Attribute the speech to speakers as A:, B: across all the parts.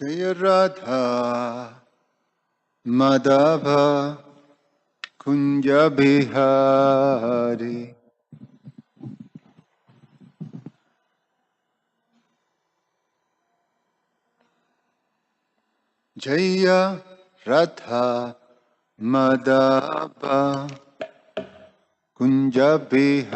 A: Jaya Radha Madhava Kunja Bihari Jaya Radha Madhava Kunja Bihari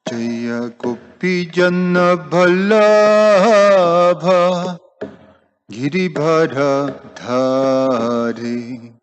A: Jaya Gopi Jana Ballabha Giribhara Dhari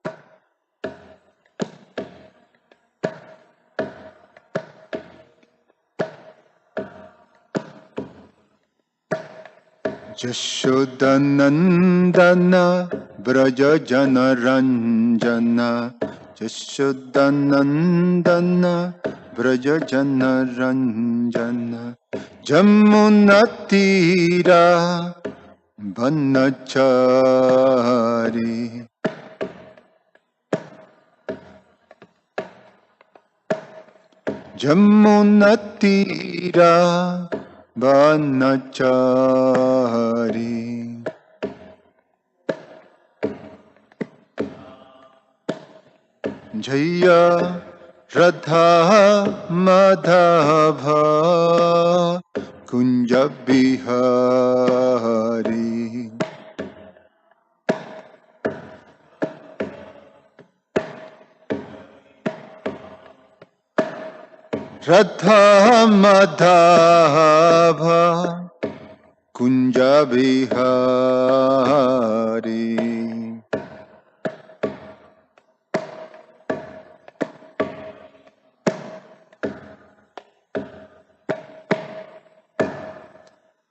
A: Jashodanandana Braja Jana Ranjana Jashodanandana Braja Jana Ranjana Jamunatira Vanachari Jamunatira Vanachari Jaya Radha Madhava Kunja Bihari Radha Madhava Kunja Bihari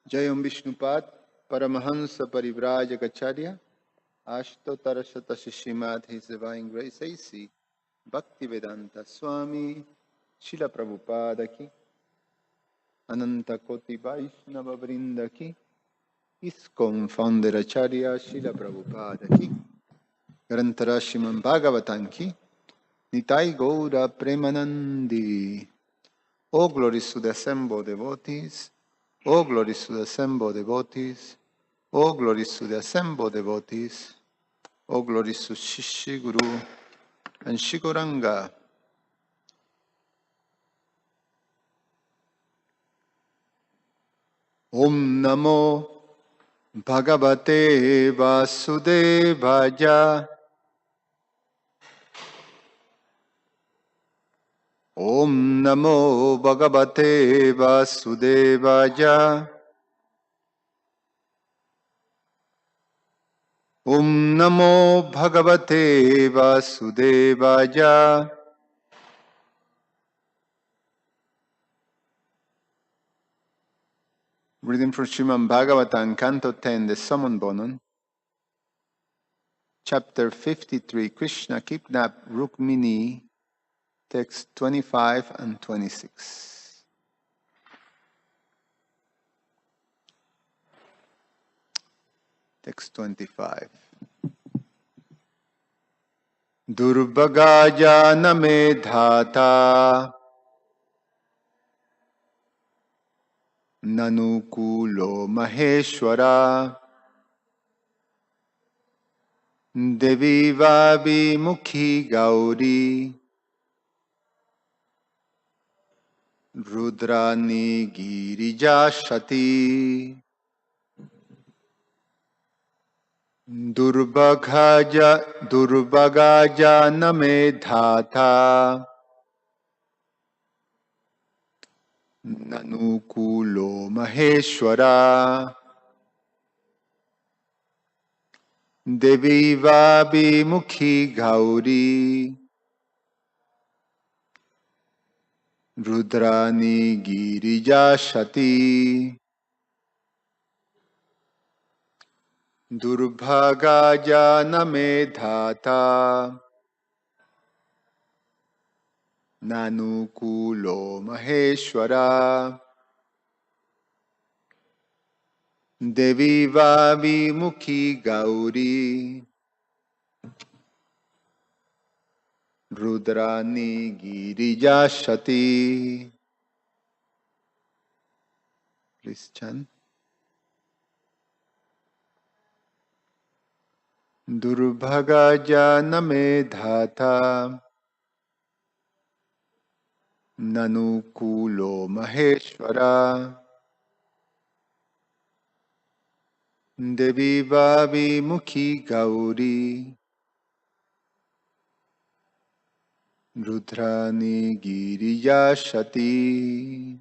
A: Jayam Vishnupad Paramahansa Parivrajagacharya Ashtotarashata Srimad His Divine Grace A.C. Bhaktivedanta Swami Srila Prabhupada ki Ananta Koti Vaishnava Vrinda ki ISKCON Founder Acharya Srila Prabhupada ki Grantara Srimad Bhagavatam ki Nitai Gaura Premanandi. All glories to the assembled devotees. All glories to the assembled devotees. All glories to the assembled devotees. All glories to Shishi Guru and Shikuranga. Om Namo Bhagavate Vasudevaya. Om Namo Bhagavate Vasudevaya. Om Namo Bhagavate Vasudevaya. Reading from Srimad Bhagavatam, Canto 10, the Summon Bonon, Chapter 53, Krishna kidnapped Rukmini, text 25 and 26. Text 25. Durvagaya name dhata nanukulo maheshwara devi vavi mukhi gauri rudrani girijashati Durvagaja name dhata nanukulo maheshwara devi vavi mukhi gauri rudrani girijashati Durvagaja name dhata nanukulo maheshwara devi vavi mukhi gauri Rudrani Girijashati. Please chant. Durbhaga Name Dhata Nanukulo Maheshwara Devi Vavi Mukhi Gauri Rudrani Girijashati.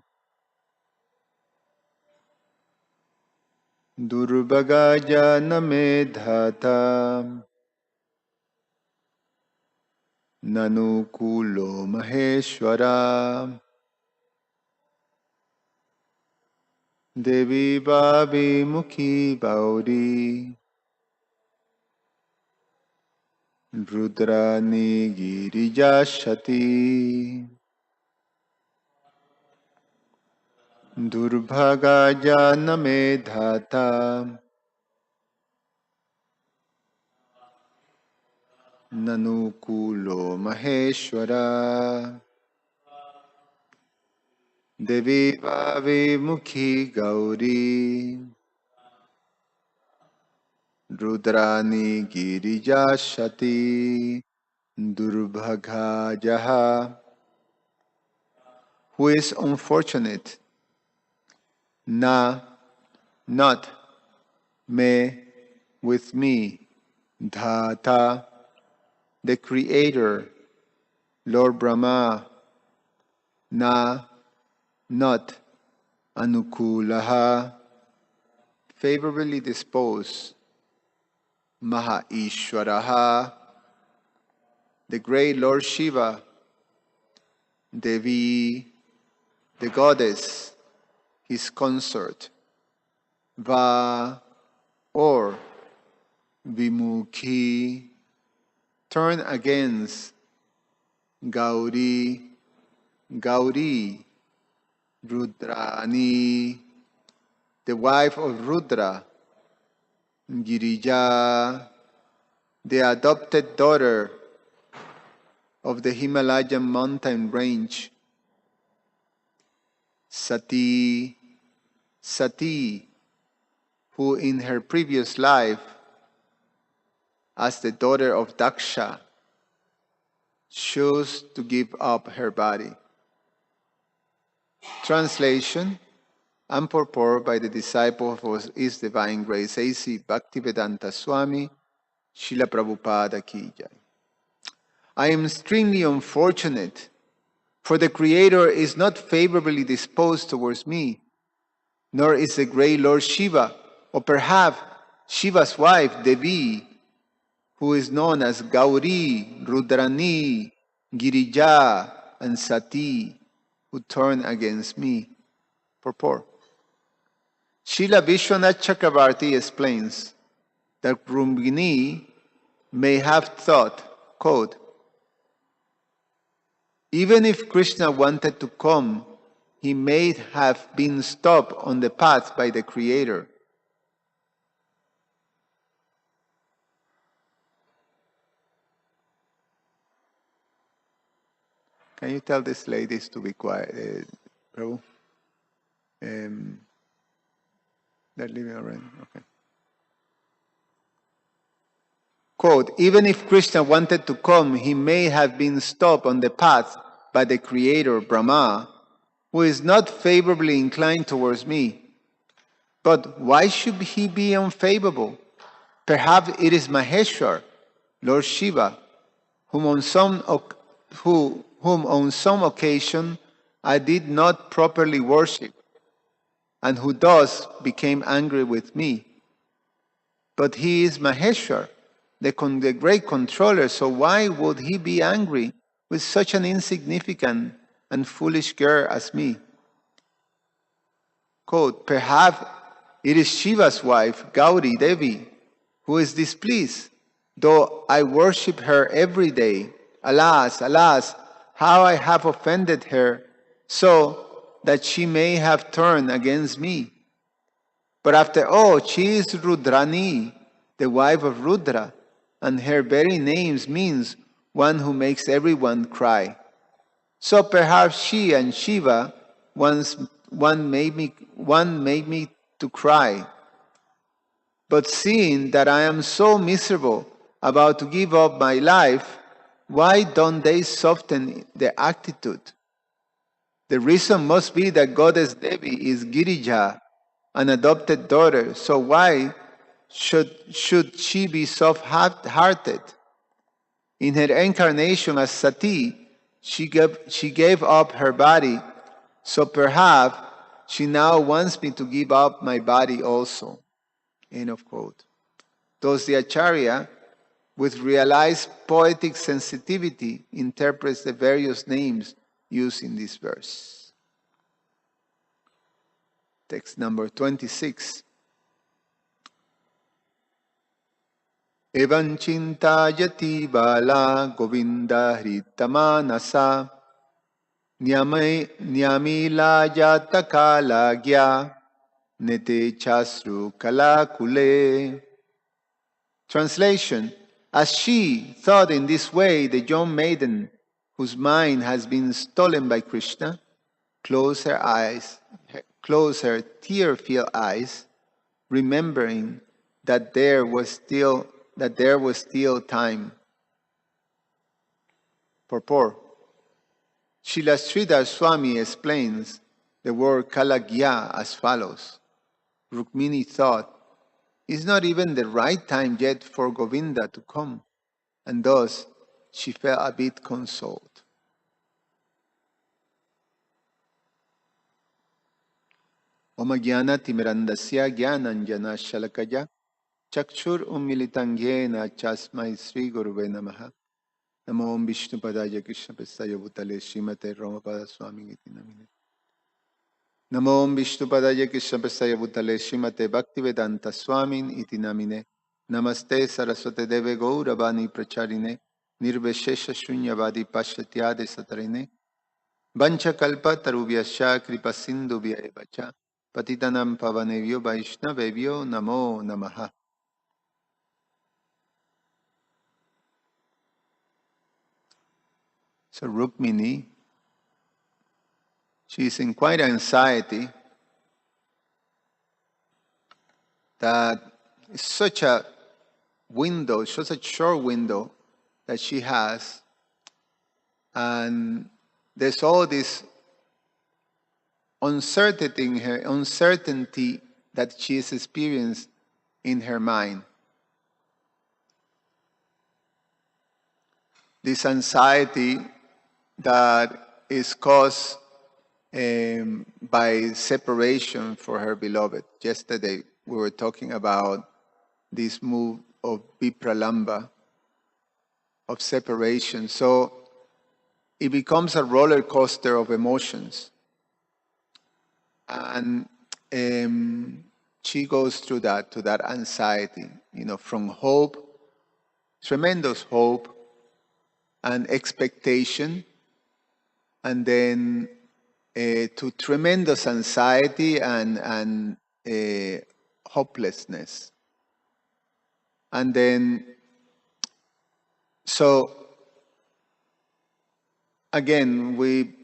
A: Durbhaga Name Dhata Nanukulo Maheshwara Devi Babi Mukhi Bauri Rudrani Girijashati. Durbhaga Name Dhata Nanukulo Maheshwara Devi Babi Mukhi Gauri Rudrani Girijashati. Durbhaga, who is unfortunate, na, not, me, with me, dhata, the creator, Lord Brahma, na, not, anukulaha, favorably disposed, maha ishwaraha, the great Lord Shiva, Devi, the goddess, his consort, va, or vimukhi, turn against, Gauri, Gauri, Rudrani, the wife of Rudra, Girija, the adopted daughter of the Himalayan mountain range, Sati, Sati, who in her previous life, as the daughter of Daksha, chose to give up her body. Translation and purport by the disciple of His Divine Grace A.C. Bhaktivedanta Swami, Srila Prabhupada Ki Jai. I am extremely unfortunate, for the Creator is not favorably disposed towards me, nor is the great Lord Shiva, or perhaps Shiva's wife, Devi, who is known as Gauri, Rudrani, Girija, and Sati, who turn against me. Purport. Srila Vishwanath Chakravarti explains that Rumgini may have thought, quote, even if Krishna wanted to come, he may have been stopped on the path by the Creator. Can you tell these ladies to be quiet, Prabhu? They're leaving already. Okay. Quote, even if Krishna wanted to come, he may have been stopped on the path by the Creator, Brahma, who is not favorably inclined towards me. But why should he be unfavorable? Perhaps it is Maheshwar, Lord Shiva, whom on some occasion I did not properly worship, and who thus became angry with me. But he is Maheshwar, the great controller, so why would he be angry with such an insignificant and foolish girl as me? Quote, perhaps it is Shiva's wife, Gauri Devi, who is displeased, though I worship her every day. Alas, alas, how I have offended her, so that she may have turned against me. But after all, she is Rudrani, the wife of Rudra, and her very name means one who makes everyone cry. So perhaps she and Shiva once one made me to cry. But seeing that I am so miserable, about to give up my life, why don't they soften their attitude? The reason must be that Goddess Devi is Girija, an adopted daughter. So why should she be soft-hearted? In her incarnation as Sati, she gave up her body. So perhaps she now wants me to give up my body also. End of quote. Thus the Acharya, with realized poetic sensitivity, interprets the various names used in this verse. Text number 26. Evan chintayati bala govinda hritamanasa nyamila yatakala gya nete chasru kalakule. Translation: as she thought in this way, the young maiden whose mind has been stolen by Krishna closed her tear-filled eyes, remembering that there was still time. Purport: Srila Sridhar Swami explains the word kalagya as follows. Rukmini thought, it's not even the right time yet for Govinda to come, and thus she felt a bit consoled. Om Jnana Timirandasya Jnananjana Shalakaya Chakshur Umilitangyena Chasmai Sri Guruve Namaha Namo Om Vishnu Padaya Krishna Pestaya Bhutale Srimate Ramapada Swami Iti Namine Namo Om Vishnu Padaya Krishna Pestaya Bhutale Srimate Bhaktivedanta Swami Iti Namine Namaste Saraswate Deve Gauravani Pracharine Nirveshesha Shunyavadi Pashatyade Satarine Vancha Kalpa Tarubhyascha Kripa Sindhubhya Evacha Patitanam Pavanevyo Vaishnavevyo Namo Namaha. So Rukmini, she is in quite anxiety that it's such a window, such a short window that she has, and there's all this uncertainty that she is experienced in her mind. This anxiety that is caused by separation for her beloved. Yesterday we were talking about this move of vipralamba, of separation. So it becomes a roller coaster of emotions. And she goes through that, to that anxiety, from hope, tremendous hope, and expectation, and then to tremendous anxiety and hopelessness. And then, so again, we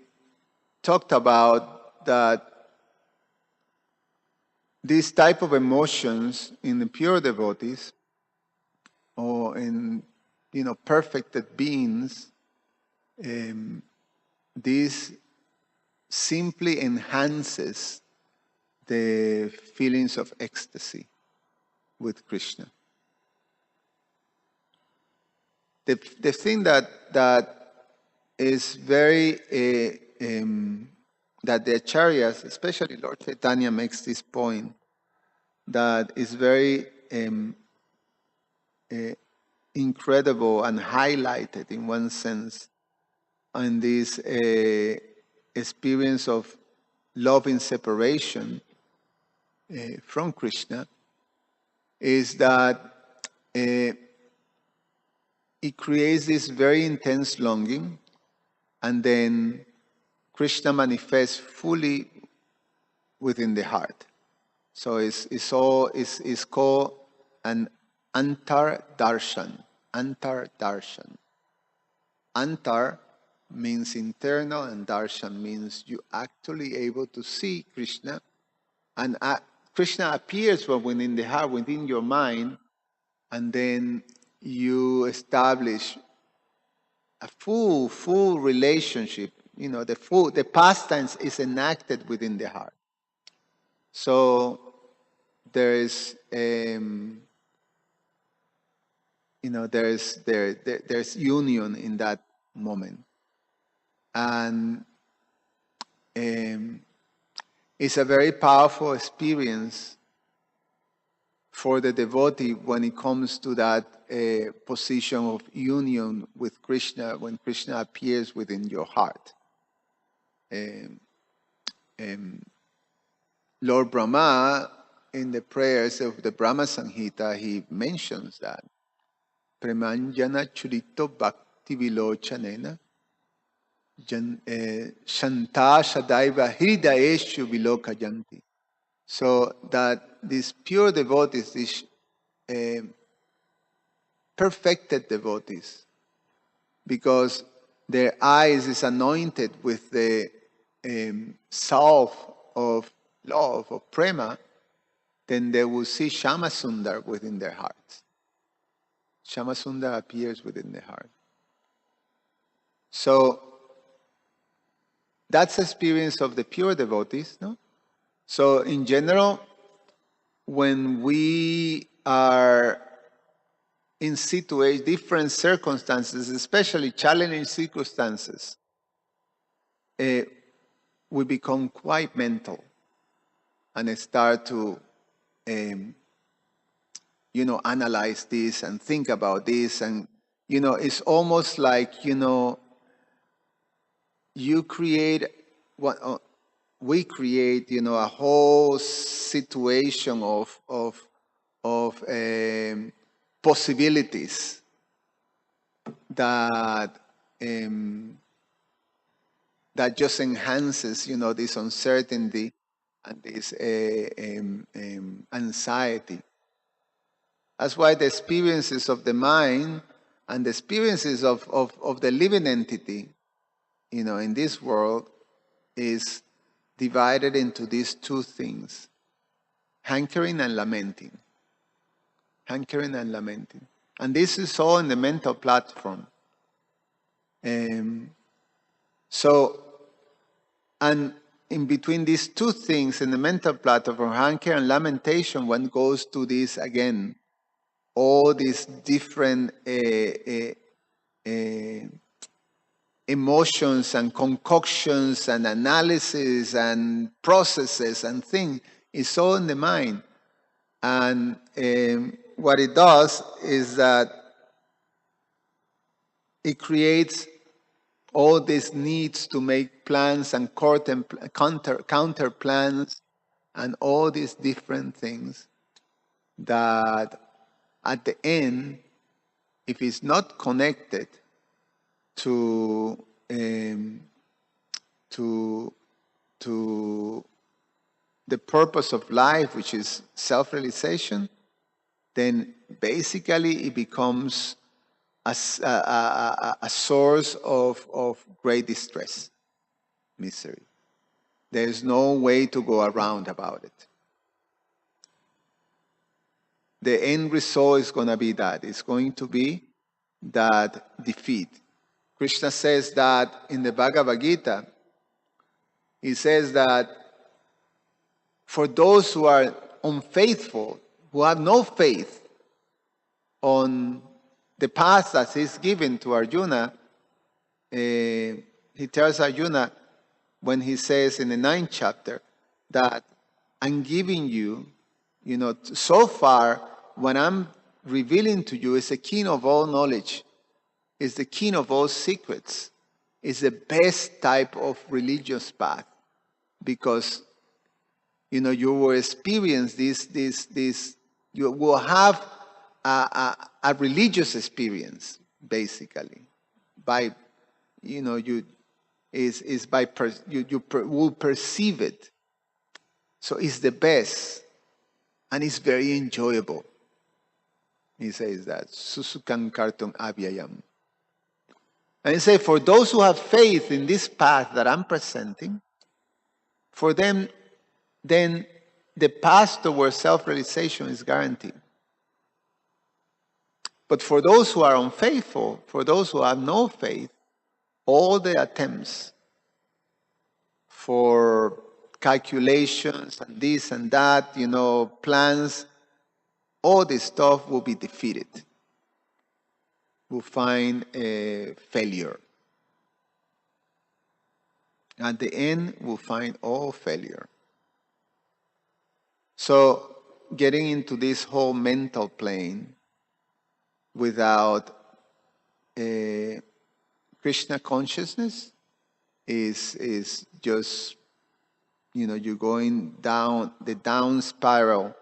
A: talked about that these type of emotions in the pure devotees or in perfected beings, this simply enhances the feelings of ecstasy with Krishna. The thing that is very that the acharyas, especially Lord Chaitanya, makes this point that is very incredible and highlighted in one sense in this experience of love in separation from Krishna, is that it creates this very intense longing, and then Krishna manifests fully within the heart. So it's called an antar darshan. Antar darshan. Antar means internal, and darshan means you actually able to see Krishna. And Krishna appears from within the heart, within your mind, and then you establish a full relationship. The past tense is enacted within the heart. So there is, there's union in that moment, and it's a very powerful experience for the devotee when it comes to that position of union with Krishna, when Krishna appears within your heart. Lord Brahma, in the prayers of the Brahma Samhita, he mentions that Premanjana Churito Bhakti Vilochanena Shanta Shadaiva Hridayeshu Vilokajanti. So that these pure devotees, these perfected devotees, because their eyes is anointed with the salve of love, of prema, then they will see Shamasundar within their hearts. Shamasundar appears within the heart. So that's the experience of the pure devotees, no? So in general, when we are in different circumstances, especially challenging circumstances, we become quite mental and start to, analyze this and think about this. And, it's almost like, you create we create, a whole situation of possibilities that just enhances, this uncertainty and this anxiety. That's why the experiences of the mind and the experiences of the living entity, in this world is divided into these two things: hankering and lamenting. Hankering and lamenting. And this is all in the mental platform. And in between these two things, in the mental platform, hanker and lamentation, one goes to this again, all these different emotions and concoctions and analysis and processes and things. It's all in the mind. And what it does is that it creates all these needs to make plans and counter plans and all these different things that at the end, if it's not connected to the purpose of life, which is self-realization, then basically it becomes a source of great distress, misery. There's no way to go around about it. The end result is going to be that. It's going to be that defeat. Krishna says that in the Bhagavad Gita. He says that for those who are unfaithful, who have no faith on the path that is given to Arjuna, he tells Arjuna when he says in the 9th chapter that I'm giving you, so far what I'm revealing to you is the king of all knowledge, is the king of all secrets, is the best type of religious path, because you will experience this, you will have a religious experience, basically, by, you will perceive it. So it's the best, and it's very enjoyable. He says that, Susukam Kartum Abhyayam. And he said, for those who have faith in this path that I'm presenting, for them, then the path towards self-realization is guaranteed. But for those who are unfaithful, for those who have no faith, all the attempts for calculations and this and that, plans, all this stuff will be defeated. Will find a failure. At the end, we'll find all failure. So, getting into this whole mental plane without Krishna consciousness is just, you're going down the down spiral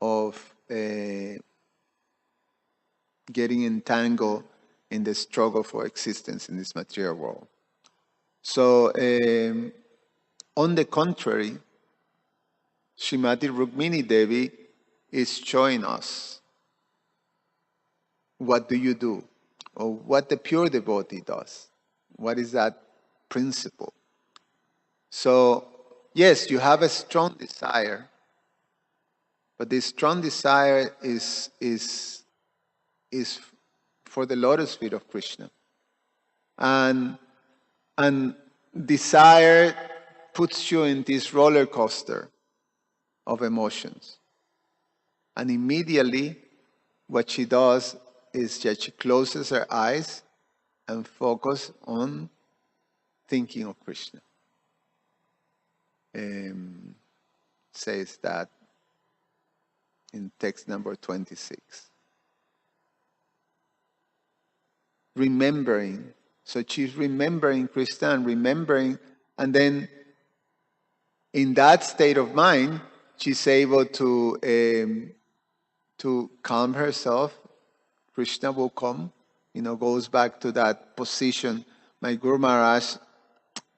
A: of getting entangled in the struggle for existence in this material world. So, on the contrary, Srimati Rukmini Devi is showing us what do you do, or what the pure devotee does. What is that principle? So, yes, you have a strong desire, but this strong desire is for the lotus feet of Krishna. And desire puts you in this roller coaster of emotions. And immediately, what she does is that she closes her eyes and focuses on thinking of Krishna. Says that in text number 26. Remembering. So she's remembering Krishna and remembering, and then in that state of mind, she's able to calm herself. Krishna will come, goes back to that position. My Guru Maharaj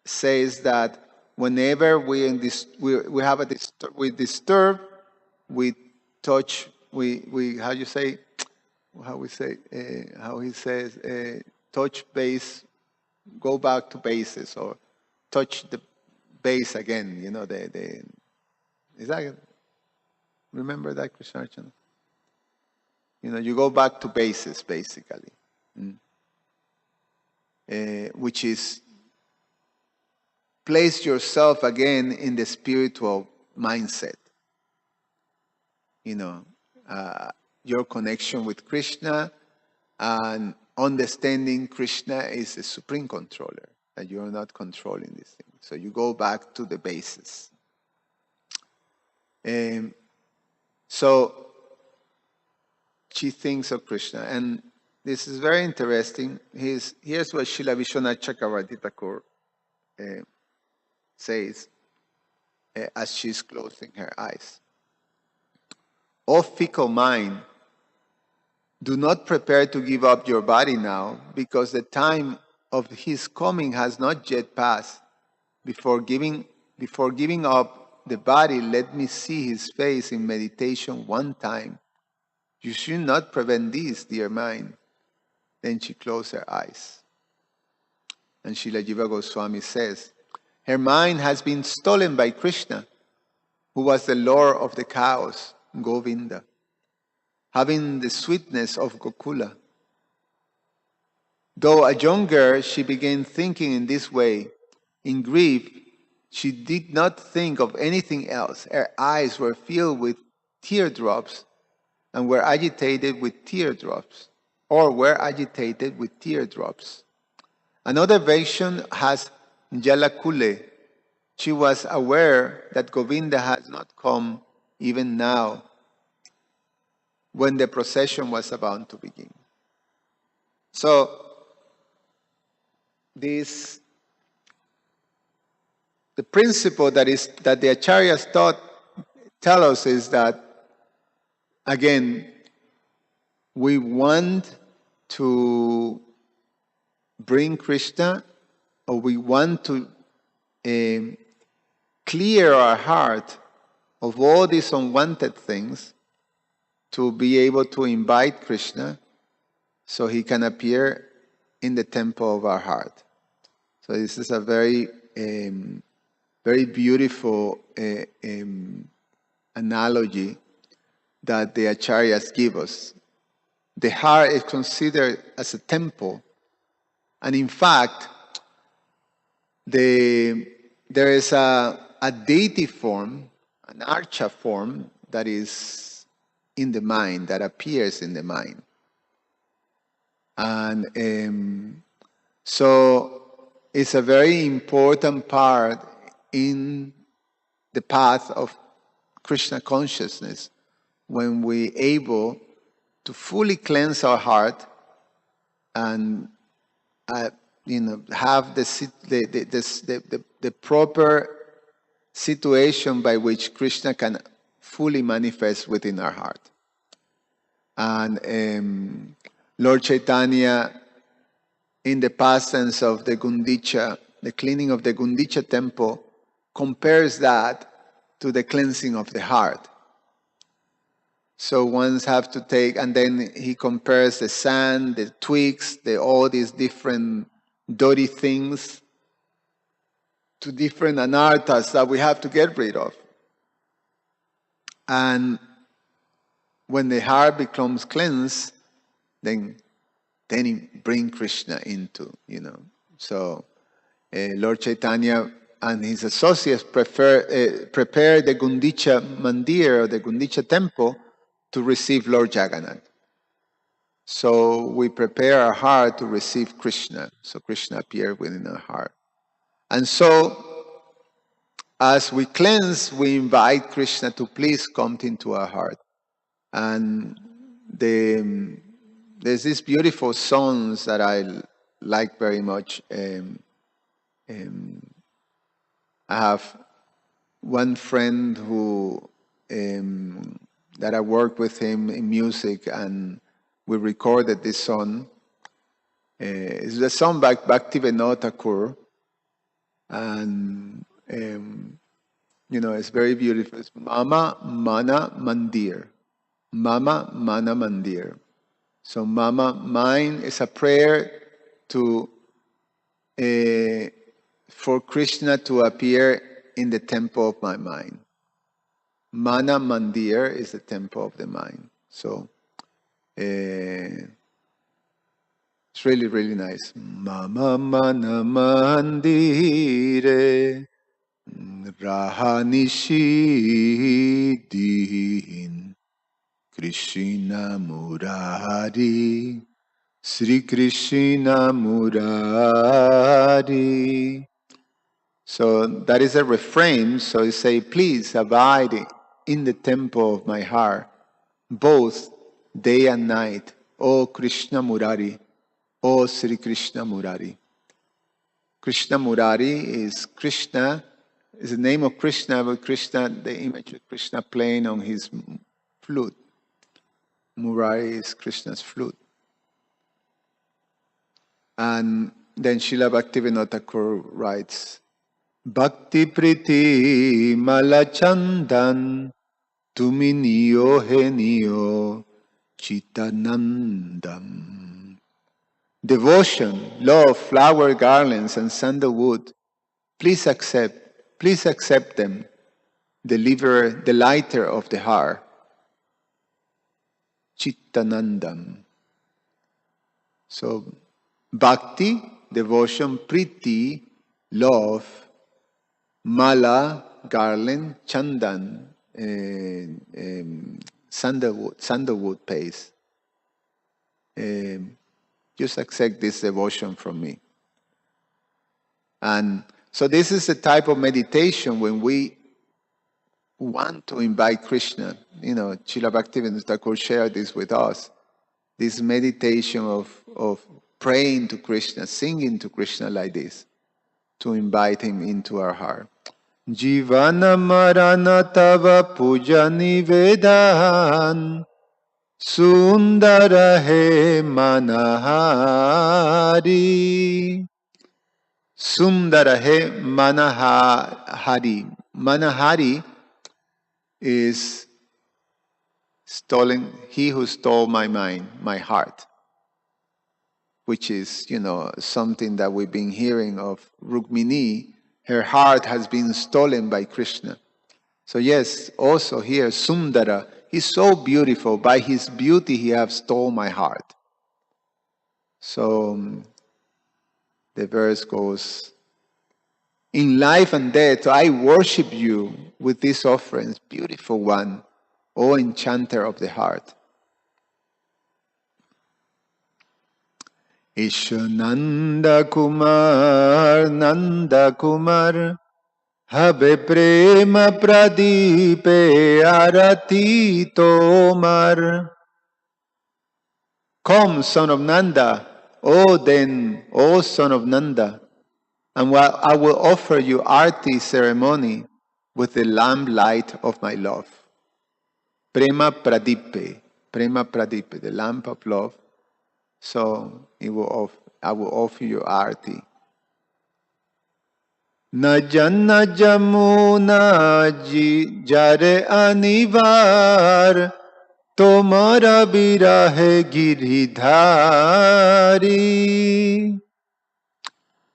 A: says that whenever we disturb, we touch, how he says, touch base, go back to bases, or touch the base again, is that, remember that, Krishna Archana? You go back to bases, basically. Which is, place yourself again in the spiritual mindset. Your connection with Krishna and understanding Krishna is the supreme controller, that you are not controlling this thing. So you go back to the basis. So she thinks of Krishna, and this is very interesting. Here's what Srila Vishwanath Chakravarti Thakur says as she's closing her eyes. O fickle mind, do not prepare to give up your body now, because the time of his coming has not yet passed. Before giving up the body, let me see his face in meditation one time. You should not prevent this, dear mind. Then she closed her eyes. And Srila Jiva Goswami says, her mind has been stolen by Krishna, who was the lord of the cows, Govinda, having the sweetness of Gokula. Though a young girl, she began thinking in this way. In grief, she did not think of anything else. Her eyes were filled with teardrops and were agitated with teardrops. Another version has Jalakule. She was aware that Govinda had not come even now, when the procession was about to begin. So, the principle that the Acharyas tell us is that, again, we want to bring Krishna, or we want to clear our heart of all these unwanted things, to be able to invite Krishna so he can appear in the temple of our heart. So this is a very, very beautiful analogy that the acharyas give us. The heart is considered as a temple, and in fact, there is a deity form, an archa form that is in the mind, that appears in the mind. And so it's a very important part in the path of Krishna consciousness when we're able to fully cleanse our heart and have the proper situation by which Krishna can fully manifest within our heart. And Lord Chaitanya, in the past tense of the Gundicha, the cleaning of the Gundicha temple, compares that to the cleansing of the heart. So ones have to take, and then he compares the sand, the twigs, all these different dirty things to different anarthas that we have to get rid of. And when the heart becomes cleansed, then he brings Krishna into, So Lord Chaitanya and his associates prepare the Gundicha Mandir, or the Gundicha temple, to receive Lord Jagannath. So we prepare our heart to receive Krishna. So Krishna appears within our heart. And so, as we cleanse, we invite Krishna to please come into our heart. And there's these beautiful songs that I like very much. I have one friend who that I worked with him in music, and we recorded this song. It's a song by Bhaktivinoda Thakur, and it's very beautiful. It's Mama Mana Mandir. Mama Mana Mandir. So Mama, mine, is a prayer for Krishna to appear in the temple of my mind. Mana Mandir is the temple of the mind. So it's really, really nice. Mama Mana Mandire Rahanishi Din Krishna Murari Sri Krishna Murari. So that is a refrain. So you say, please abide in the temple of my heart, both day and night. O Krishna Murari, O Sri Krishna Murari. Krishna Murari is Krishna, is the name of Krishna, but Krishna, the image of Krishna playing on his flute. Murari is Krishna's flute. And then Srila Bhaktivinoda Thakur writes, Bhakti Priti Malachandan Tumi Niyo He Niyo Chitanandam. Devotion, love, flower garlands, and sandalwood, please accept them, the lighter of the heart. Chittanandam. So, bhakti, devotion, priti, love, mala, garland, chandan, sandalwood paste. Just accept this devotion from me. And so this is a type of meditation when we want to invite Krishna. Srila Bhaktivinoda Thakur shared this with us. This meditation of praying to Krishna, singing to Krishna like this, to invite him into our heart. Jivana marana tava puja nivedan sundara he manahari. Sundara he manahari. Manahari is stolen, he who stole my mind, my heart. which is, something that we've been hearing of Rukmini. Her heart has been stolen by Krishna. So yes, also here, Sundara, he's so beautiful. By his beauty, he has stole my heart. So the verse goes, in life and death, I worship you with these offerings, beautiful one, O enchanter of the heart. Isha Nanda Kumar, Habe prema pradipe arati tomar. Come, son of Nanda, O son of Nanda, and I will offer you arti ceremony with the lamp light of my love. Prema pradipe, the lamp of love. So I will offer you arti. Najana Jamuna Jare Anivar Tomara Birahe Giridhari.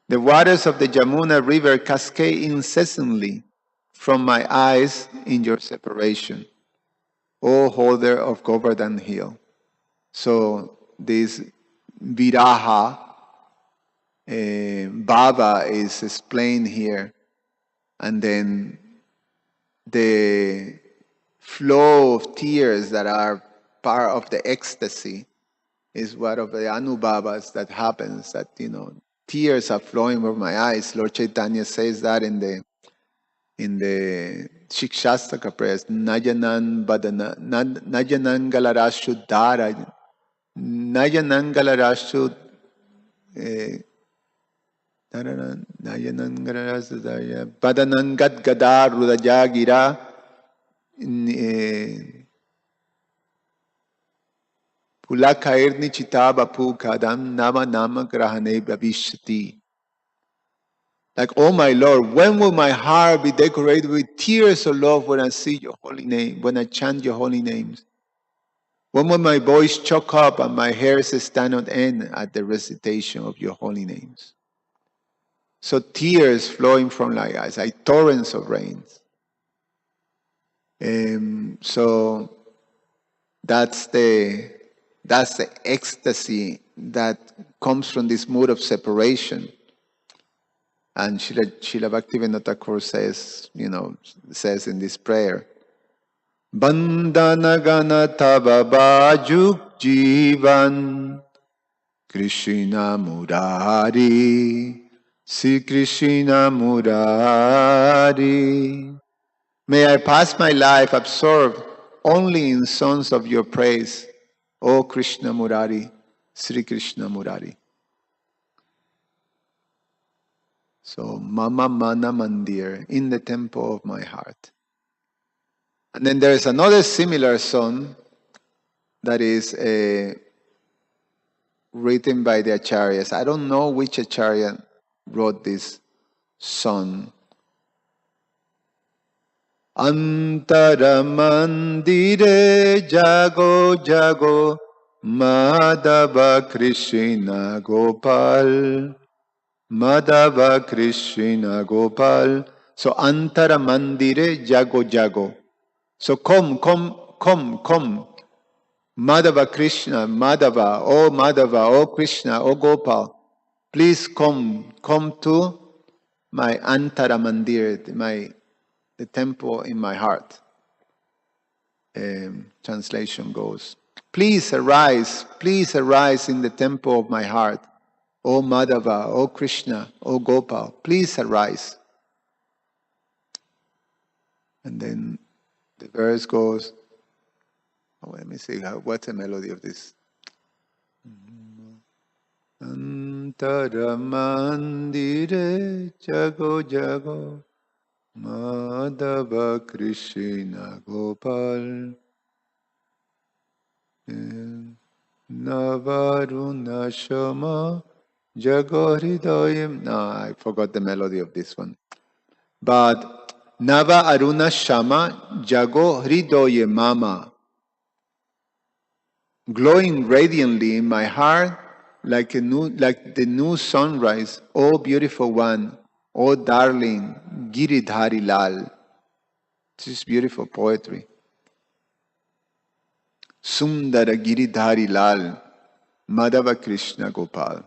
A: The waters of the Jamuna river cascade incessantly from my eyes in your separation, O holder of Govardhan Hill. So this Viraha, Baba is explained here, and then the flow of tears that are part of the ecstasy is one of the anubhavas that happens, that, tears are flowing from my eyes. Lord Chaitanya says that in the Shikshastaka prayers, Najanan Galarashu Dara, Najanan Galarashu Badanang Gad Gadar Rudajagira Pulakairni Chitaba Pukadam Nama Nama Grahane Bhavishti. Like, oh my Lord, when will my heart be decorated with tears of love when I see your holy name, when I chant your holy names? When will my voice choke up and my hairs stand on end at the recitation of your holy names? So tears flowing from my eyes, like torrents of rains. So that's the ecstasy that comes from this mood of separation. And Srila Bhaktivinoda Thakur says in this prayer, Bandana gana tava bajuk jivan Krishna Murari, Sri Krishna Murari. May I pass my life absorbed only in songs of your praise, O Krishna Murari, Sri Krishna Murari. So, Mama Mana Mandir, in the temple of my heart. And then there is another similar song that is written by the acharyas. I don't know which acharya wrote this song. Antara mandire jago jago Madhava Krishna Gopal. Madhava Krishna Gopal. So Antara mandire jago jago. So come. Madhava Krishna, Madhava, O Krishna, O Gopal. Please come to my Antara Mandir, the temple in my heart. Translation goes, please arise in the temple of my heart. O Madhava, O Krishna, O Gopal, please arise. And then the verse goes, let me see, what's the melody of this? Antara mandire jago jago Madhava Krishna Gopal Navaruna Shama Jagoridayam. No, I forgot the melody of this one. But Nava Aruna Shama Jago Hridoye Mama, glowing radiantly in my heart like the new sunrise, O beautiful one, O darling Giridhari Lal. This is beautiful poetry. Sundara Giridhari Lal, Madhava Krishna Gopal.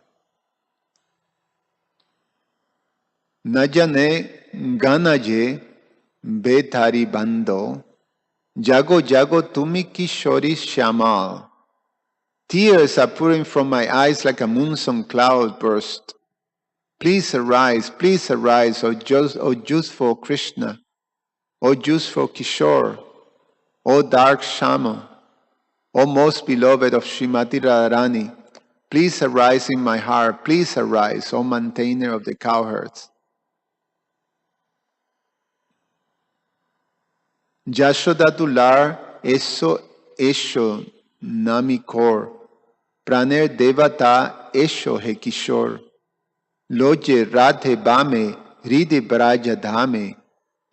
A: Najane Ganaje Betari Bando, Jago Jago Tumi Kishori Shyamal. Tears are pouring from my eyes like a monsoon cloud burst. Please arise, O youthful Krishna, O youthful Kishore, O dark Shama, O most beloved of Srimati Radharani. Please arise in my heart, please arise, O maintainer of the cowherds. Yashoda Dular Eso Esho Nami Kor, Praner Devata Esho He Kishore. Loje Radhe Bame, Ride Braja Dhame,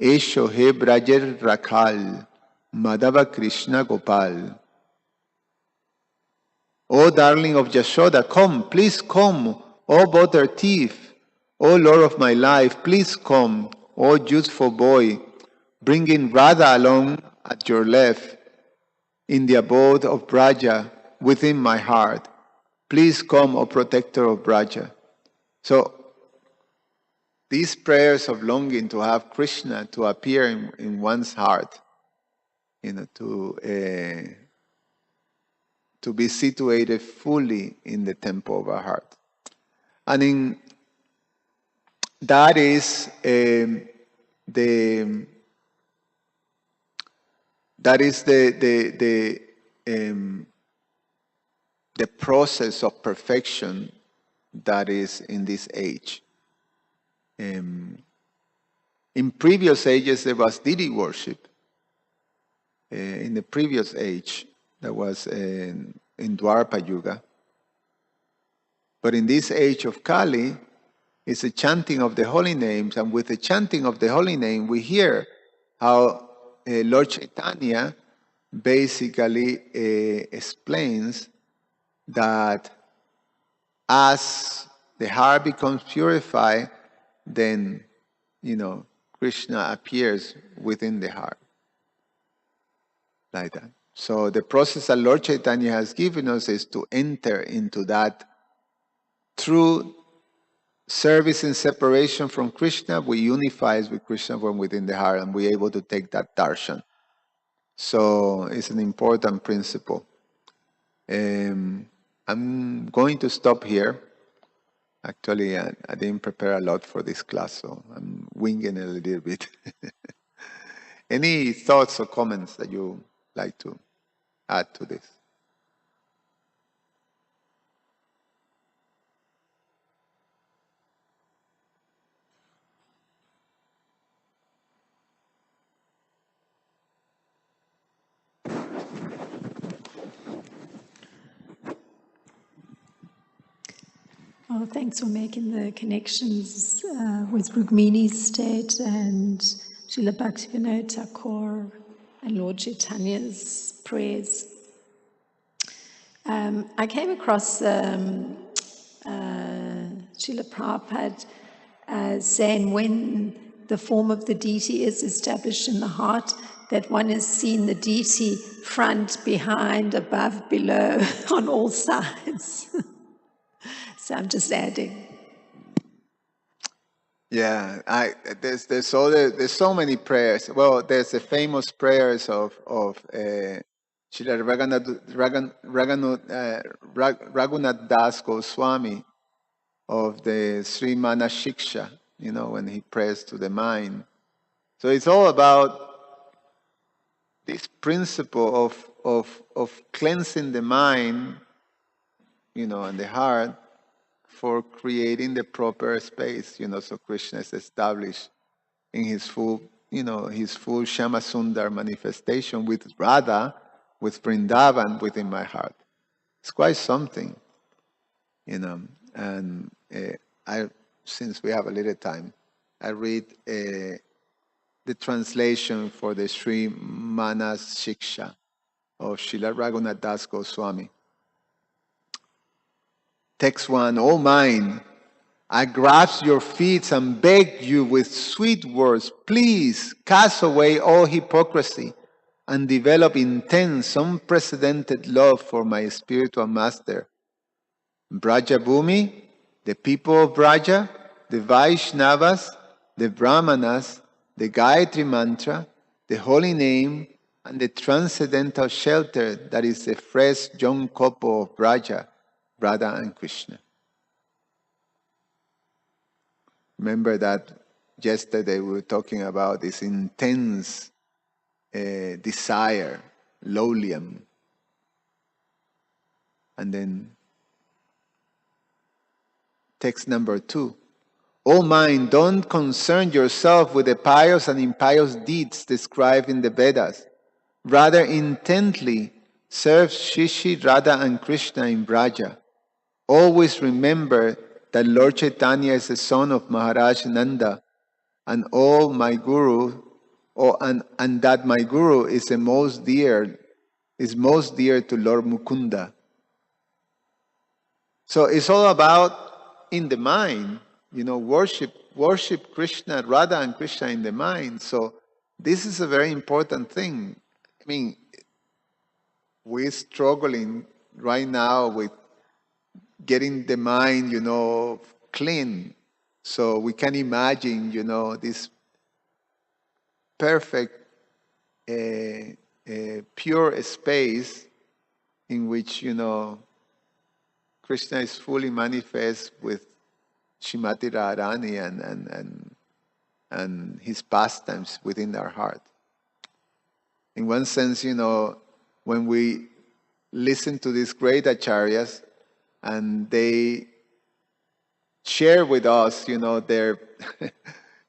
A: Esho He Brajer Rakhal, Madhava Krishna Gopal. O darling of Yashoda, come, please come, O butter thief, O Lord of my life, please come, O youthful boy, bringing Radha along at your left, in the abode of Braja, within my heart. Please come, O protector of Braja. So, these prayers of longing to have Krishna to appear in one's heart, to be situated fully in the temple of our heart. And that is the process of perfection that is in this age. In previous ages, there was deity worship. In the previous age, that was in Dwarpa Yuga. But in this age of Kali, it's a chanting of the holy names, and with the chanting of the holy name, we hear how Lord Chaitanya basically explains that as the heart becomes purified, then, Krishna appears within the heart. Like that. So the process that Lord Chaitanya has given us is to enter into that through service and separation from Krishna. We unify with Krishna from within the heart, and we're able to take that darshan. So it's an important principle. I'm going to stop here. Actually, I didn't prepare a lot for this class, so I'm winging it a little bit. Any thoughts or comments that you like to add to this?
B: Well, thanks for making the connections with Rukmini's state and Srila Bhaktivinoda Thakur and Lord Chaitanya's prayers. I came across Srila Prabhupada saying when the form of the deity is established in the heart, that one has seen the deity front, behind, above, below, on all sides. So I'm just adding.
A: Yeah, there's so many prayers. Well, there's the famous prayers of Srila Raghunath Das Goswami of the Srimad Shiksha, when he prays to the mind. So it's all about this principle of cleansing the mind, and the heart, for creating the proper space, so Krishna is established in his full Shama Sundar manifestation with Radha, with Vrindavan within my heart. It's quite something, and since we have a little time, I read the translation for the Sri Manas Shiksha of Srila Raghunath Das Goswami. Text 1, O mind, I grasp your feet and beg you with sweet words, please cast away all hypocrisy and develop intense, unprecedented love for my spiritual master. Braja Bhumi, the people of Braja, the Vaishnavas, the Brahmanas, the Gayatri Mantra, the holy name, and the transcendental shelter that is the fresh young couple of Braja, Radha and Krishna. Remember that yesterday we were talking about this intense desire, lowliam. And then text number 2. O mind, don't concern yourself with the pious and impious deeds described in the Vedas. Rather intently serve Shishi, Radha and Krishna in Braja. Always remember that Lord Chaitanya is the son of Maharaj Nanda, and and that my Guru is most dear to Lord Mukunda. So it's all about in the mind, worship Krishna, Radha and Krishna in the mind. So this is a very important thing. I mean, we're struggling right now with getting the mind, clean. So we can imagine, this perfect, pure space in which, Krishna is fully manifest with Srimati Radharani and his pastimes within our heart. In one sense, when we listen to these great acharyas and they share with us, their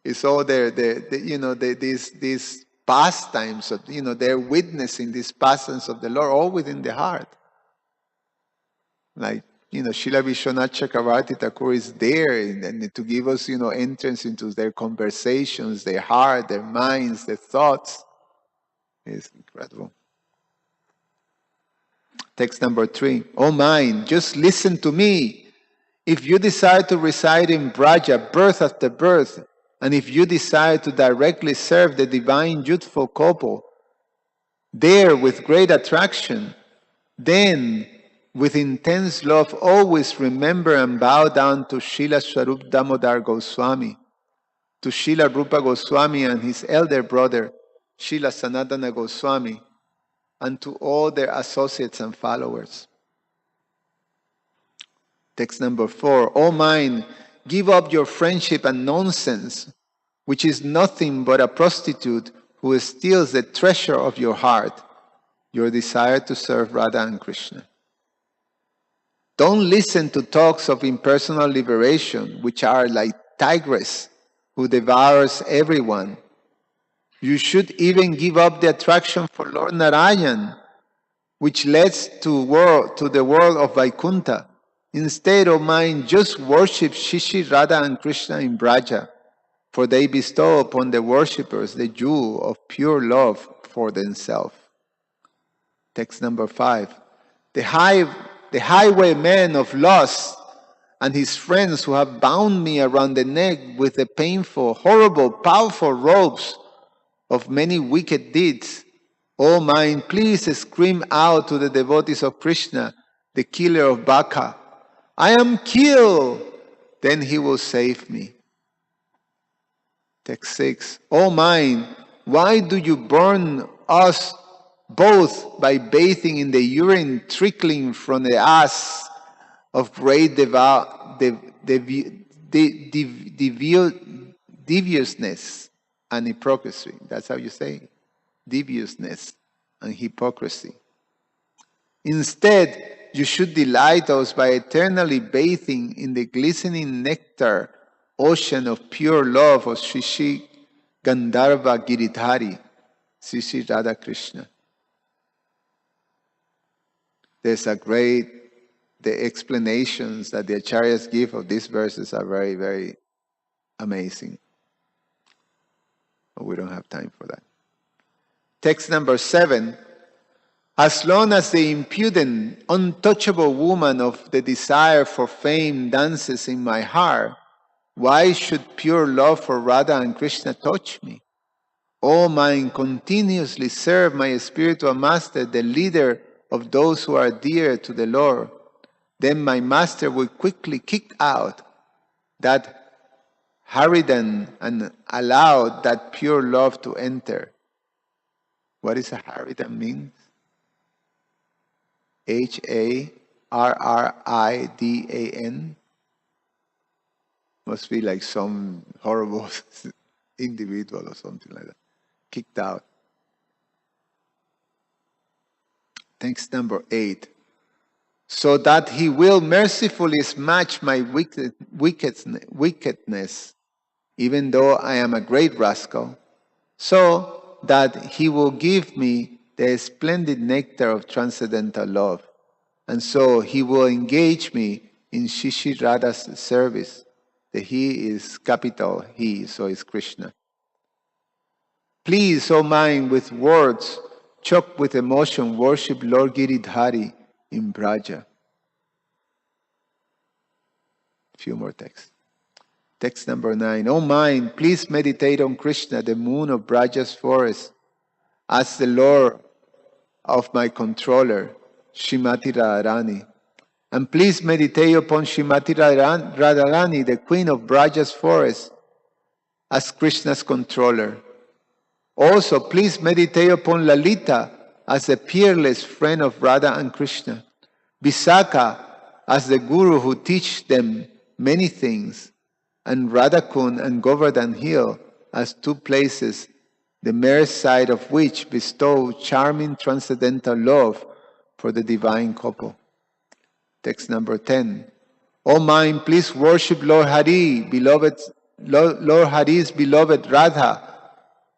A: it's all these pastimes of, they're witnessing these pastimes of the Lord all within the heart. Like, Srila Vishwanath Chakravarti Thakur is there and to give us, entrance into their conversations, their heart, their minds, their thoughts. It's incredible. Text number 3. Oh mind, just listen to me. If you desire to reside in Braja birth after birth, and if you desire to directly serve the divine youthful couple there with great attraction, then with intense love always remember and bow down to Srila Swarup Damodar Goswami, to Srila Rupa Goswami and his elder brother Srila Sanatana Goswami, and to all their associates and followers. Text number 4. O mind, give up your friendship and nonsense, which is nothing but a prostitute who steals the treasure of your heart, your desire to serve Radha and Krishna. Don't listen to talks of impersonal liberation, which are like tigress who devours everyone. You should even give up the attraction for Lord Narayan, which leads to the world of Vaikuntha. Instead of mind, just worship Shishi, Radha and Krishna in Braja, for they bestow upon the worshippers the jewel of pure love for themselves. Text number 5. The highwayman of lust and his friends who have bound me around the neck with the painful, horrible, powerful ropes of many wicked deeds. O mind, please scream out to the devotees of Krishna, the killer of Baka, I am killed, then he will save me. Text 6. O mind, why do you burn us both by bathing in the urine trickling from the ass of great deviousness and hypocrisy? That's how you say it. Deviousness and hypocrisy. Instead, you should delight us by eternally bathing in the glistening nectar ocean of pure love of Shri Gandharva Giridhari, Sri Radha Krishna. There's the explanations that the acharyas give of these verses are very, very amazing. But we don't have time for that. Text number 7. As long as the impudent, untouchable woman of the desire for fame dances in my heart, why should pure love for Radha and Krishna touch me? O mind, continuously serve my spiritual master, the leader of those who are dear to the Lord. Then my master will quickly kick out that Haridan and allow that pure love to enter. What is a Haridan mean? Harridan. Must be like some horrible individual or something like that. Kicked out. Text number 8. So that he will mercifully smash my wickedness, even though I am a great rascal, so that he will give me the splendid nectar of transcendental love, and so he will engage me in Shishi Radha's service. The he is capital He, so is Krishna. Please, O mind, with words choked with emotion, worship Lord Giridhari in Braja. Few more texts. Text number 9. O mind, please meditate on Krishna, the moon of Braja's forest, as the Lord of my controller, Srimati Radharani. And please meditate upon Srimati Radharani, the queen of Braja's forest, as Krishna's controller. Also, please meditate upon Lalita as the peerless friend of Radha and Krishna. Visakha as the guru who teaches them many things. And Radhakund and Govardhan Hill as two places, the mere sight of which bestow charming transcendental love for the divine couple. Text number 10. O mind, please worship Lord Hari, Lord Hari's beloved Radha.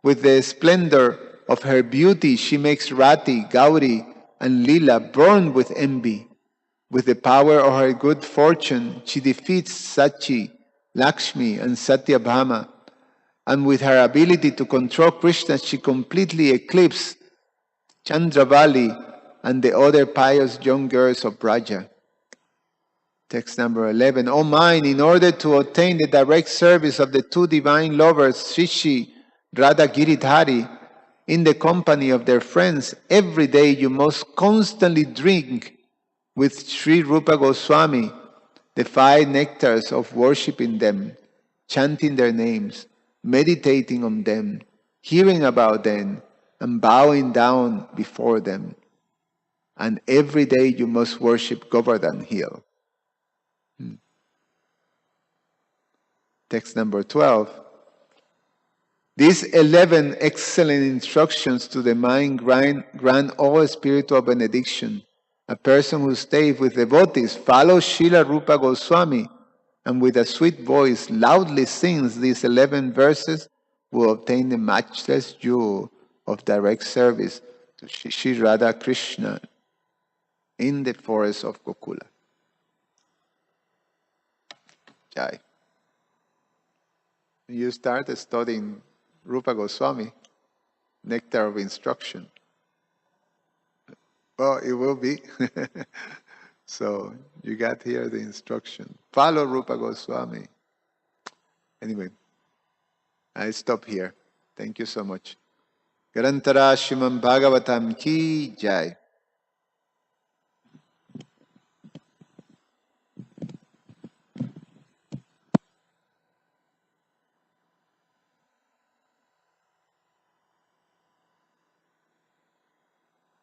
A: With the splendor of her beauty, she makes Rati, Gauri, and Lila burn with envy. With the power of her good fortune, she defeats Sachi, Lakshmi, and Satyabhama. And with her ability to control Krishna, she completely eclipses Chandravali and the other pious young girls of Braja. Text number 11. O mind, in order to obtain the direct service of the two divine lovers, Shishi, Radha Giridhari, in the company of their friends, every day you must constantly drink with Sri Rupa Goswami the 5 nectars of worshipping them, chanting their names, meditating on them, hearing about them, and bowing down before them. And every day you must worship Govardhan Hill. Text number 12. These 11 excellent instructions to the mind grant all spiritual benediction. A person who stays with devotees, follows Srila Rupa Goswami, and with a sweet voice loudly sings these 11 verses, will obtain the matchless jewel of direct service to Shri Radha Krishna in the forest of Gokula. Jai. You start studying Rupa Goswami, nectar of instruction. Well, it will be. So you got here the instruction. Follow Rupa Goswami. Anyway, I stop here. Thank you so much. Garantara Srimad Bhagavatam ki jai.